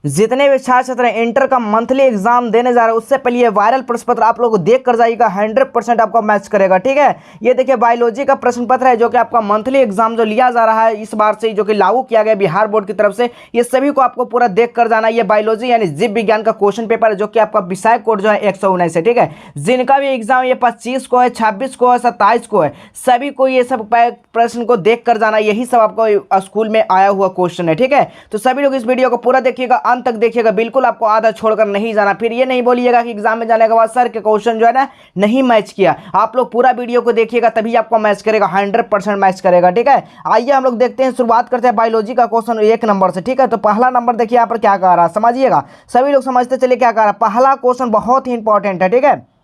जितने भी छात्र छात्र इंटर का मंथली एग्जाम देने जा रहे हैं उससे पहले ये वायरल प्रश्न पत्र आप लोगों को देख कर जाइएगा, 100% आपको मैच करेगा। ठीक है, ये देखिए बायोलॉजी का प्रश्न पत्र है जो कि आपका मंथली एग्जाम जो लिया जा रहा है इस बार से, जो कि लागू किया गया बिहार बोर्ड की तरफ से, ये सभी को आपको पूरा देख कर जाना है। ये बायोलॉजी यानी जीव विज्ञान का क्वेश्चन पेपर है जो कि आपका विषय कोड जो है 119 है। ठीक है, जिनका भी एग्जाम ये 25 को है, 26 को है, 27 को है, सभी को ये सब प्रश्न को देख कर जाना, यही सब आपको स्कूल में आया हुआ क्वेश्चन है। ठीक है, तो सभी लोग इस वीडियो को पूरा देखिएगा, अंत तक देखिएगा, बिल्कुल आपको आधा छोड़कर नहीं जाना। फिर ये नहीं बोलिएगा कि एग्जाम में जाने के बाद सर के क्वेश्चन जो है ना नहीं मैच किया। आप लोग पूरा वीडियो को देखिएगा तभी आपको मैच करेगा, 100% मैच करेगा। ठीक है, आइए हम लोग देखते हैं, शुरुआत करते हैं बायोलॉजी का क्वेश्चन 1 नंबर से। ठीक है, तो पहला नंबर देखिए यहाँ पर क्या कह रहा है, समझिएगा, सभी लोग समझते चलिए क्या कह रहा है। पहला क्वेश्चन बहुत ही इंपॉर्टेंट है। ठीक है,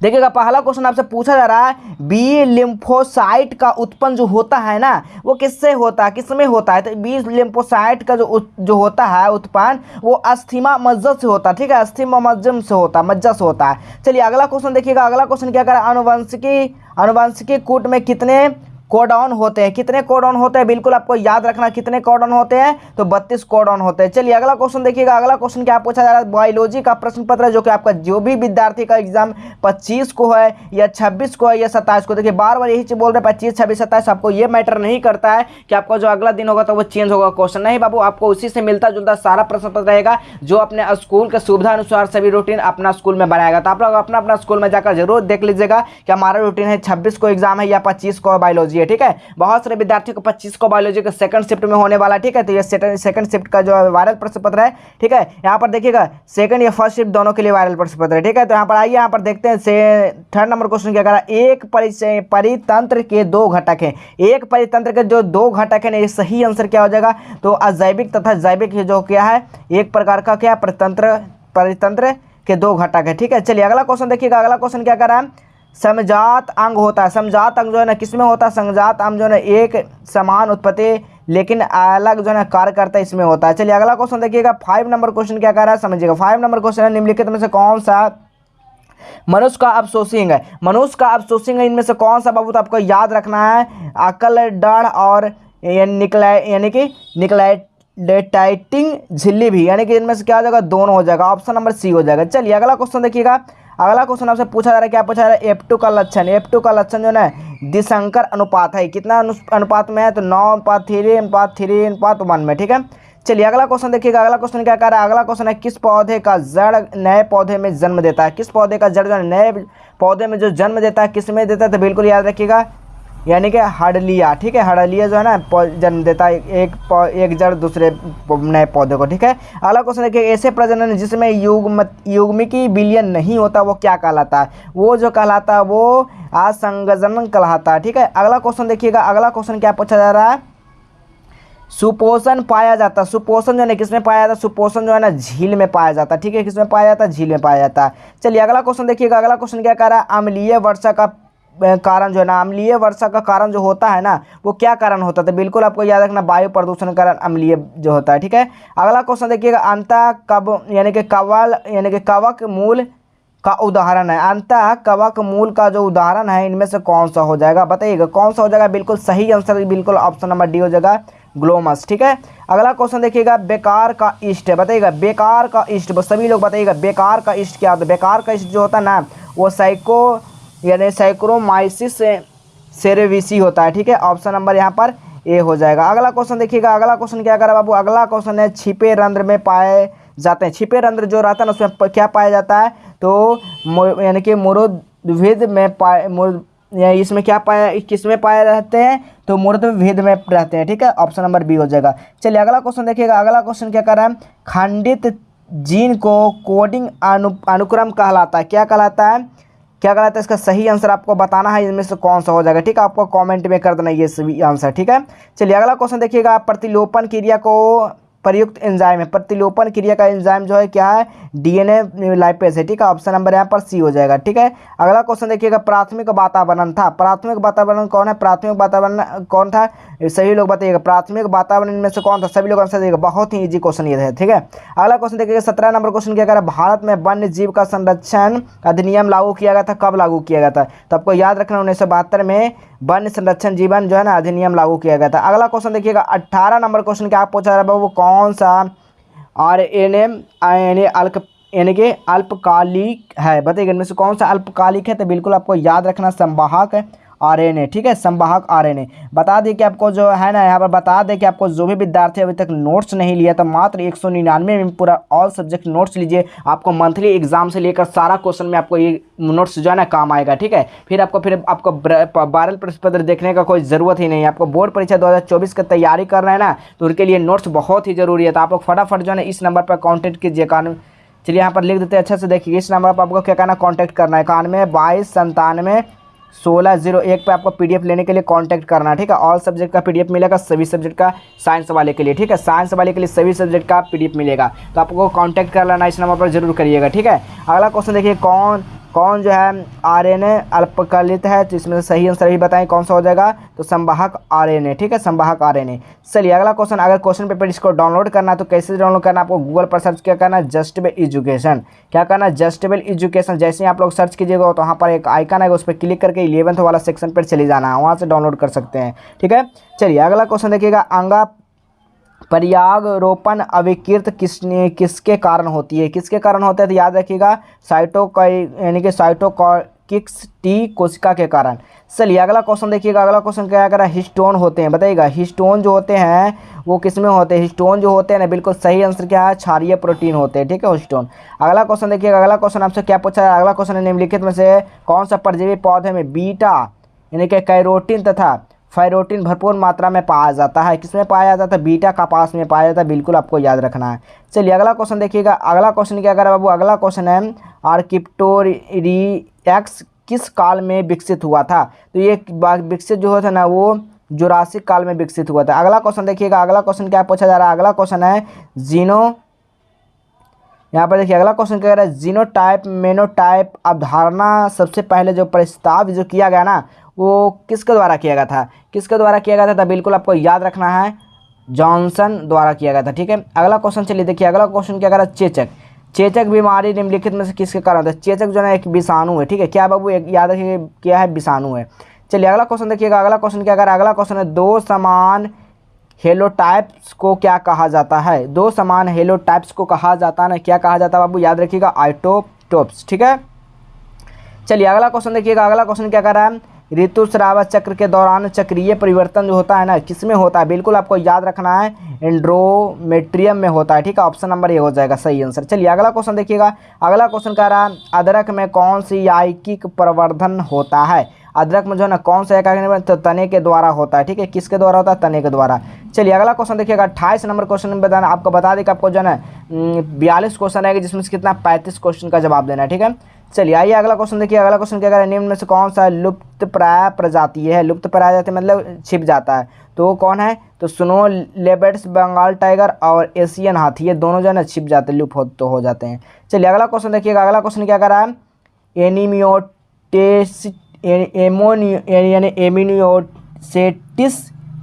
देखिएगा पहला क्वेश्चन आपसे पूछा जा रहा है बी लिम्फोसाइट का उत्पन्न जो होता है ना वो किससे होता है, किसमें होता है। तो बी लिम्फोसाइट का जो होता है उत्पन्न वो अस्थीमा मज्जा से होता है। ठीक है, अस्थीमा मज्जम से होता है, मज्जा से होता है। चलिए अगला क्वेश्चन देखिएगा, अगला क्वेश्चन क्या करें, अनुवंशिकी कूट में कितने कोडॉन होते हैं, कितने कोडॉन होते हैं, बिल्कुल आपको याद रखना कितने कोडॉन होते हैं, तो 32 कोडॉन होते हैं। चलिए अगला क्वेश्चन देखिएगा, अगला क्वेश्चन क्या पूछा जा रहा है, बायोलॉजी का प्रश्न पत्र है जो कि आपका जो भी विद्यार्थी का एग्जाम 25 को है या 26 को है या 27 को, देखिए बार बार यही चीज बोल रहे हैं 25, 26, 27, आपको ये मैटर नहीं करता है कि आपका जो अगला दिन होगा तो वो चेंज होगा क्वेश्चन, नहीं बाबू, आपको उसी से मिलता जुलता सारा प्रश्न पत्र रहेगा जो अपने स्कूल के सुविधा अनुसार सभी रूटीन अपना स्कूल में बनाएगा। तो आप लोग अपना अपना स्कूल में जाकर जरूर देख लीजिएगा कि हमारा रूटीन है 26 को एग्जाम है या 25 को बायोलॉजी है। ठीक है, बहुत सारे विद्यार्थियों को 25 को बायोलॉजी का सेकंड शिफ्ट में होने वाला है। ठीक है, तो ये सेकंड शिफ्ट का जो वायरल प्रश्न पत्र है। ठीक है, यहाँ पर देखिएगा सेकंड या फर्स्ट शिफ्ट दोनों के लिए वायरल प्रश्न पत्र है। ठीक है, तो यहाँ पर आइए, यहाँ पर देखते हैं थर्ड नंबर क्वेश्चन क्या करा, एक परितंत्र के 2 घटक हैं, एक परितंत्र के जो 2 घटक है, ये सही आंसर क्या हो जाएगा, तो अजैविक तथा जैविक जो क्या है एक प्रकार का क्या परितंत्र के 2 घटक है। ठीक है, चलिए अगला क्वेश्चन देखिएगा, अगला क्वेश्चन क्या कर रहा है, समजात अंग होता है, समजात अंग जो है ना किसमें होता है, समजात अंग जो है ना एक समान उत्पत्ति लेकिन अलग जो है ना कार्य करता है इसमें होता है। चलिए अगला क्वेश्चन देखिएगा, 5 नंबर क्वेश्चन क्या कर रहा है, समझिएगा। 5 नंबर क्वेश्चन है, निम्नलिखित में से कौन सा मनुष्य का अवशोषिंग है, मनुष्य का अवशोषिंग है, इनमें से कौन सा बाबू, तो आपको याद रखना है अकल डाढ़ और निकलाइटिंग झिल्ली भी, यानी कि इनमें से क्या हो जाएगा, दोनों हो जाएगा, ऑप्शन नंबर सी हो जाएगा। चलिए अगला क्वेश्चन देखिएगा, अगला क्वेश्चन आपसे पूछा जा रहा है, क्या पूछा जा रहा है, F2 का लक्षण, F2 का लक्षण जो है दिशंकर अनुपात है, कितना अनुपात में है, तो 9:3:1 में। ठीक है, चलिए अगला क्वेश्चन देखिएगा, अगला क्वेश्चन क्या कर रहा है, अगला क्वेश्चन है किस पौधे का जड़ नए पौधे में जन्म देता है, किस पौधे का जड़ जो नए पौधे में जो जन्म देता है किस में देता है, तो बिल्कुल याद रखिएगा यानी कि हड़लिया। ठीक है, हड़लिया जो है ना जन्म देता है एक जड़ दूसरे नए पौधे को। ठीक है, अगला क्वेश्चन देखिए, ऐसे प्रजनन जिसमें युग्मिकी विलयन नहीं होता वो क्या कहलाता है, वो जो कहलाता है वो असंगजन कहलाता है। ठीक है, अगला क्वेश्चन देखिएगा, अगला क्वेश्चन क्या पूछा जा रहा है, सुपोषण पाया जाता है, सुपोषण जो है किसमें पाया जाता है, सुपोषण जो है ना झील में पाया जाता है। ठीक है, किसमें पाया जाता है, झील में पाया जाता है। चलिए अगला क्वेश्चन देखिएगा, अगला क्वेश्चन क्या कह रहा है, अम्लीय वर्षा का कारण जो है ना, अम्लीय वर्षा का कारण जो होता है ना वो क्या कारण होता है, तो बिल्कुल आपको याद रखना वायु प्रदूषण कारण अम्लीय जो होता है। ठीक है, अगला क्वेश्चन देखिएगा, अंतः कब यानी कि कवल यानी कि कवक मूल का उदाहरण है, अंतः कवक मूल का जो उदाहरण है इनमें से कौन सा हो जाएगा, बताइएगा कौन सा हो जाएगा, बिल्कुल सही आंसर बिल्कुल ऑप्शन नंबर डी हो जाएगा, ग्लोमस। ठीक है, अगला क्वेश्चन देखिएगा, बेकार का इष्ट है, बताइएगा बेकार का इष्ट, सभी लोग बताइएगा बेकार का इष्ट क्या होता है, बेकार का इष्ट जो होता है ना वो साइक्रोमाइसिस सेरेविसी होता है। ठीक है, ऑप्शन नंबर यहाँ पर ए हो जाएगा। अगला क्वेश्चन देखिएगा, अगला क्वेश्चन क्या करा बाबू, अगला क्वेश्चन है छिपे रंध्र में पाए जाते हैं, छिपे रंध्र जो रहता है ना उसमें क्या पाया जाता है, तो यानी कि मूर्धविद में इसमें क्या पाया, किसमें पाए रहते हैं, तो मूर्धविद में रहते हैं। ठीक है, ऑप्शन नंबर बी हो जाएगा। चलिए अगला क्वेश्चन देखिएगा, अगला क्वेश्चन क्या कर रहा है, खंडित जीन को कोडिंग अनुक्रम कहलाता है, क्या कहलाता है, क्या कहलाता है, इसका सही आंसर आपको बताना है, इनमें से कौन सा हो जाएगा। ठीक है, आपको कमेंट में कर देना ये सभी आंसर। ठीक है, चलिए अगला क्वेश्चन देखिएगा, प्रतिलोपन क्रिया को प्रयुक्त एंजाइम है, प्रतिलोपन क्रिया का एंजाइम जो है क्या है, डीएनए लाइपेज है। ठीक है, ऑप्शन नंबर यहाँ पर सी हो जाएगा। ठीक है, अगला क्वेश्चन देखिएगा, प्राथमिक वातावरण था, प्राथमिक वातावरण कौन है, प्राथमिक वातावरण कौन था, सही लोग बताइएगा प्राथमिक वातावरण में से कौन था, सभी लोग आंसर देगा, बहुत ही इजी क्वेश्न ये है। ठीक है, अगला क्वेश्चन देखिएगा, 17 नंबर क्वेश्चन क्या करा, भारत में वन्य जीव का संरक्षण अधिनियम लागू किया गया था, कब लागू किया गया था, तो आपको याद रखना 1972 में वन्य संरक्षण जीवन जो है ना अधिनियम लागू किया गया था। अगला क्वेश्चन देखिएगा, 18 नंबर क्वेश्चन क्या पूछा जा रहा है, वो कौन सा RNA यानी यानी कि अल्पकालिक है। बताइए इनमें से कौन सा अल्पकालिक है, तो बिल्कुल आपको याद रखना संवाहक RNA, ठीक है, संवाहक RNA। बता दें कि आपको जो है ना, यहाँ पर बता दें कि आपको जो भी विद्यार्थी अभी तक नोट्स नहीं लिया तो मात्र 199 में पूरा ऑल सब्जेक्ट नोट्स लीजिए। आपको मंथली एग्जाम से लेकर सारा क्वेश्चन में आपको ये नोट्स जो है ना काम आएगा, ठीक है। फिर आपको वायरल प्रश्न पत्र देखने का कोई ज़रूरत ही नहीं है। आपको बोर्ड परीक्षा 2024 की तैयारी कर रहे हैं ना, तो उनके लिए नोट्स बहुत ही ज़रूरी है। तो आप लोग फटाफट जो है ना इस नंबर पर कॉन्टैक्ट कीजिए। चलिए यहाँ पर लिख देते हैं अच्छे से, देखिए इस नंबर पर आपको क्या करना, कॉन्टैक्ट करना है 91 22 97 16 01 पे आपको PDF लेने के लिए कांटेक्ट करना है, ठीक है। ऑल सब्जेक्ट का PDF मिलेगा, सभी सब्जेक्ट का, साइंस वाले के लिए, ठीक है, साइंस वाले के लिए सभी सब्जेक्ट का PDF मिलेगा। तो आपको कांटेक्ट कर लेना, इस नंबर पर जरूर करिएगा, ठीक है। अगला क्वेश्चन देखिए, कौन जो है RNA अल्पकालिक है, तो इसमें से सही आंसर ही बताएं कौन सा हो जाएगा, तो संवाहक RNA, ठीक है, संवाहक RNA। चलिए अगला क्वेश्चन, अगर क्वेश्चन पेपर इसको डाउनलोड करना है तो कैसे डाउनलोड करना है, आपको गूगल पर सर्च क्या करना है, जस्टेबल एजुकेशन। क्या करना है, जस्टेबल एजुकेशन। जैसे ही आप लोग सर्च कीजिएगा तो वहाँ पर एक आइकन है, उस पर क्लिक करके 11th वाला सेक्शन पर चले जाना है, वहाँ से डाउनलोड कर सकते हैं, ठीक है। चलिए अगला क्वेश्चन देखिएगा, अंगा पर्यागरोपण अविकृत किसके कारण होती है, किसके कारण होता है, तो याद रखिएगा यानी कि साइटोकिक्स टी कोशिका के कारण। चलिए अगला क्वेश्चन देखिएगा, अगला क्वेश्चन क्या करा, हिस्टोन होते हैं। बताइएगा हिस्टोन जो होते हैं वो किस में होते हैं, हिस्टोन जो होते हैं ना, बिल्कुल सही आंसर क्या है, क्षारीय प्रोटीन होते हैं, ठीक है, हिस्टोन। अगला क्वेश्चन देखिएगा, अगला क्वेश्चन आपसे क्या पूछा है, अगला क्वेश्चन है निम्नलिखित में से कौन सा परजीवी पौधे में बीटा यानी कि कैरोटीन तथा फाइरोटीन भरपूर मात्रा में पाया जाता है, किसमें पाया जाता है, बीटा कपास में पाया जाता है, बिल्कुल आपको याद रखना है। चलिए अगला क्वेश्चन देखिएगा, अगला क्वेश्चन क्या करा बाबू, अगला क्वेश्चन है आर्किप्टेरिक्स किस काल में विकसित हुआ था, तो ये विकसित जो होता है ना वो जुरासिक काल में विकसित हुआ था। अगला क्वेश्चन देखिएगा, अगला क्वेश्चन क्या पूछा जा रहा है, अगला क्वेश्चन है यहाँ पर देखिए अगला क्वेश्चन क्या कह रहा है, जीनोटाइप मेनोटाइप अवधारणा सबसे पहले जो प्रस्ताव जो किया गया ना वो किसके द्वारा किया गया था, किसके द्वारा किया गया था, तो बिल्कुल आपको याद रखना है, जॉनसन द्वारा किया गया था, ठीक है। अगला क्वेश्चन चलिए देखिए, अगला क्वेश्चन क्या कह रहा है, चेचक बीमारी निम्नलिखित में से किसके कारण होता है, चेचक जो है एक विषाणु है, ठीक है, क्या बाबू याद रखिए क्या है, विषाणु है। चलिए अगला क्वेश्चन देखिएगा, अगला क्वेश्चन क्या कह रहा है, अगला क्वेश्चन है दो समान हेलोटाइप्स को क्या कहा जाता है, दो समान हेलोटाइप्स को कहा जाता है ना, क्या कहा जाता है बाबू, याद रखिएगा आइसोटोप्स, ठीक है। चलिए अगला क्वेश्चन देखिएगा, अगला क्वेश्चन क्या कर रहा है, ऋतुस्राव चक्र के दौरान चक्रीय परिवर्तन जो होता है ना किसमें होता है, बिल्कुल आपको याद रखना है, एंड्रोमेट्रियम में होता है, ठीक है, ऑप्शन नंबर ए हो जाएगा सही आंसर। चलिए अगला क्वेश्चन देखिएगा, अगला क्वेश्चन कह रहा है अदरक में कौन सी यायिक प्रवर्धन होता है, अदरक में जो है ना कौन सा तो तने के द्वारा होता है, ठीक है, किसके द्वारा होता है, तने के द्वारा। चलिए अगला क्वेश्चन देखिएगा, 28 नंबर क्वेश्चन में बताना, आपको बता दें कि आपको जो है ना 42 क्वेश्चन रहेगा, जिसमें से कितना 35 क्वेश्चन का जवाब देना है, ठीक है। चलिए आइए अगला क्वेश्चन देखिए, अगला क्वेश्चन क्या कह रहा है, निम्न में से कौन सा लुप्त प्राय प्रजाति है, लुप्त प्राय जाति मतलब छिप जाता है, तो कौन है, तो स्नो लेपर्ड्स, बंगाल टाइगर और एशियन हाथी, ये दोनों जो है ना छिप जाते हैं, लुप्त हो जाते हैं। चलिए अगला क्वेश्चन देखिएगा, अगला क्वेश्चन क्या कर रहा है, एमिनियोसेटिस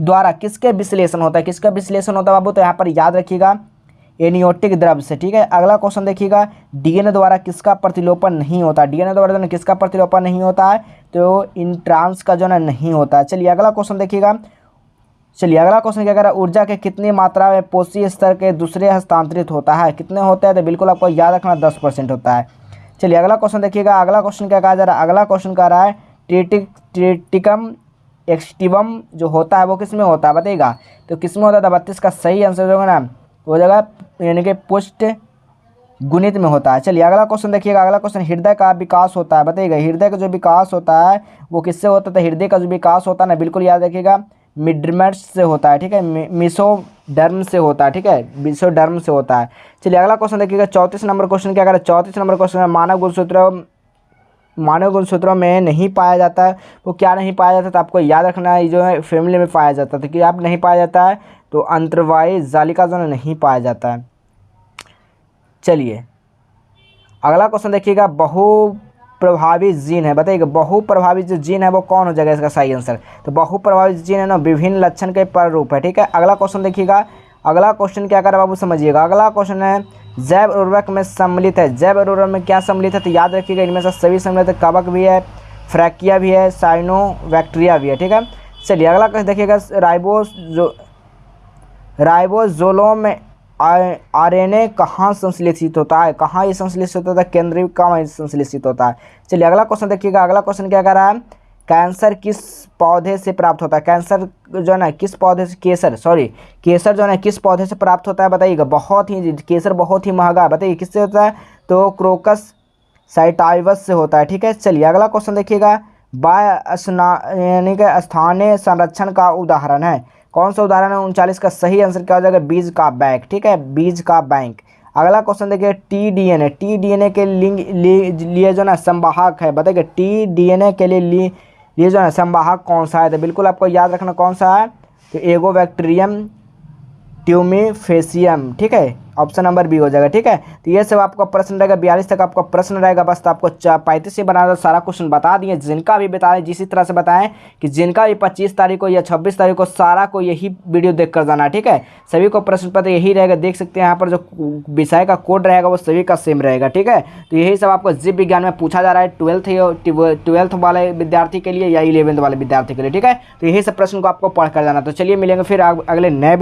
द्वारा किसके विश्लेषण होता है, किसका विश्लेषण होता है बाबू, तो यहाँ पर याद रखिएगा एनियोटिक द्रव्य से, ठीक है। अगला क्वेश्चन देखिएगा, डीएनए द्वारा किसका प्रतिलोपन नहीं होता, डीएनए द्वारा जो किसका प्रतिलोपन नहीं होता है, तो इंट्रांस का जो है नहीं होता है। चलिए अगला क्वेश्चन देखिएगा, चलिए अगला क्वेश्चन क्या कह रहा है, ऊर्जा के कितनी मात्रा में पोषी स्तर के दूसरे हस्तांतरित होता है, कितने होते हैं, तो बिल्कुल आपको याद रखना 10% होता है। चलिए अगला क्वेश्चन देखिएगा, अगला क्वेश्चन क्या कहा जा रहा है, अगला क्वेश्चन कह रहा है ट्रिटिकम एक्सटिवम जो होता है वो किस में होता है बताइएगा, तो किस में होता है, 32 का सही आंसर जो है ना वो जगह यानी कि पुष्ट गुणित में होता है। चलिए अगला क्वेश्चन देखिएगा, अगला क्वेश्चन हृदय का विकास होता है, बताइएगा हृदय का जो विकास होता है वो किससे होता है, तो हृदय का जो विकास होता है ना बिल्कुल याद रखिएगा मिडमर्स से होता है, ठीक है, मिसोडर्म से होता है, ठीक है, मिसोडर्म से होता है। चलिए अगला क्वेश्चन देखिएगा, 34 नंबर क्वेश्चन क्या करें, 34 नंबर क्वेश्चन है मानव गुणसूत्रों में नहीं पाया जाता है, वो क्या नहीं पाया जाता, तो आपको याद रखना है जो है फैमिली में पाया जाता है, तो क्या आप नहीं पाया जाता है, तो अंतर्वायी जालिका जो नहीं पाया जाता है। चलिए अगला क्वेश्चन देखिएगा, बहु प्रभावी जीन है, बताइएगा बहु प्रभावी जो जीन है वो कौन हो जाएगा इसका सही आंसर, तो बहु प्रभावी जीन है ना विभिन्न लक्षण के प्रारूप है, ठीक है। अगला क्वेश्चन देखिएगा, अगला क्वेश्चन क्या कर बाबू समझिएगा, अगला क्वेश्चन है जैव उर्वरक में सम्मिलित है, जैव उर्वरक में क्या सम्मिलित है, तो याद रखिएगा इनमें से सभी सम्मिलित है, कवक भी है, फ्रैकिया भी है, साइनोबैक्टीरिया भी है, ठीक है। चलिए अगला क्वेश्चन देखिएगा, राइबोसोम में आरएनए कहाँ संश्लेषित होता है, कहाँ ये संश्लेषित होता है, केंद्रिका में संश्लेषित होता है। चलिए अगला क्वेश्चन देखिएगा। अगला क्वेश्चन क्या कह रहा है, कैंसर किस पौधे से प्राप्त होता है। कैंसर जो है ना किस पौधे से, केसर जो है ना किस पौधे से प्राप्त होता है बताइएगा। केसर बहुत ही महंगा है, बताइए किससे होता है, तो क्रोकस साइटाइवस से होता है। ठीक है, चलिए अगला क्वेश्चन देखिएगा। यानी कि स्थानीय संरक्षण का उदाहरण है, कौन सा उदाहरण है 39 का सही आंसर क्या हो जाएगा, बीज का बैंक। ठीक है, बीज का बैंक। अगला क्वेश्चन देखिए, टी डीएनए के लिए जो ना संवाहक है, बताइए टी डीएनए के लिए जो है संवाहक कौन सा है, तो बिल्कुल आपको याद रखना कौन सा है, तो एगोबैक्टीरियम ट्यूमीफेसियम। ठीक है, ऑप्शन नंबर बी हो जाएगा। ठीक है, तो ये सब आपका प्रश्न रहेगा, 42 तक आपका प्रश्न रहेगा। बस तो आपको 35 से बना दो, सारा क्वेश्चन बता दिए। जिनका भी बताएं जिस तरह से बताएं कि जिनका भी 25 तारीख को या 26 तारीख को सारा को यही वीडियो देख कर जाना। ठीक है, सभी को प्रश्न पत्र यही रहेगा, देख सकते हैं यहाँ पर जो विषय का कोड रहेगा वो सभी का सेम रहेगा। ठीक है, तो यही सब आपको जीव विज्ञान में पूछा जा रहा है, 12th वाले विद्यार्थी के लिए या 11th वाले विद्यार्थी के लिए। ठीक है, तो यही सब प्रश्न को आपको पढ़ कर जाना। तो चलिए मिलेंगे फिर अगले नए